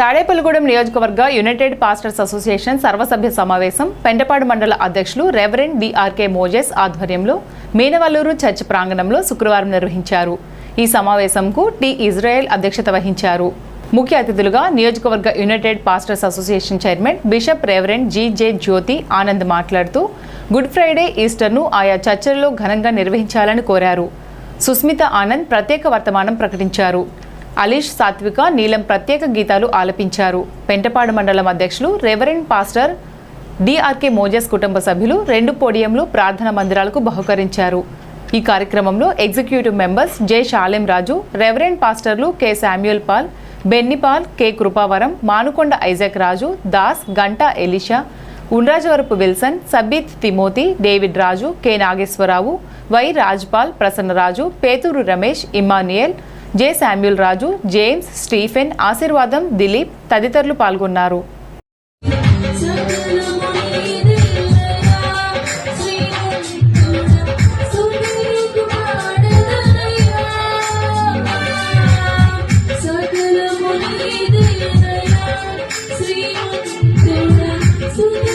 తాడేపల్లిగూడెం నియోజకవర్గ united pastors association సర్వసభ్య సమావేశం పెంటపాడు మండల అధ్యక్షులు రెవరెండ్ డిఆర్కే మోజెస్ ఆధ్వర్యంలో మీనవల్లూరు చర్చ్ ప్రాంగణంలో శుక్రవారం నిర్వహించారు. ఈ సమావేశంకు టి ఇజ్రాయెల్ అధ్యక్షత వహించారు. ముఖ్య అతిథులుగా నియోజకవర్గ united pastors association chairman bishop reverend G J. Jyothi Anand మాట్లాడుతూ గుడ్ ఫ్రైడే, ఈస్టర్ను ఆయా చర్చల్లో ఘనంగా నిర్వహించాలని కోరారు. సుస్మిత ఆనంద్ ప్రత్యేక వర్తమానం ప్రకటించారు. అలీష్ సాత్విక నీలం ప్రత్యేక గీతాలు ఆలపించారు. పెంటపాడు మండలం అధ్యక్షులు రెవరెండ్ పాస్టర్ డిఆర్కే మోజెస్ కుటుంబ సభ్యులు 2 పోడియంలు ప్రార్థన మందిరాలకు బహుకరించారు. ఈ కార్యక్రమంలో executive members J. Shalem Raju, reverend పాస్టర్లు K. Samuel Paul, Benny Paul, K. Krupavaram, Manukonda Isaac Raju, Das, Ganta Elisha, Undrajavarapu Wilson, Sabbith Timothy, David Raju, K. Nageswararao, Y. Rajpal, Prasannaraju, Pethuru Ramesh, Immanuel, J. Samuel Raju, James, Stephen, Aseervadam, Dilip తదితరులు పాల్గొన్నారు. శ్రీ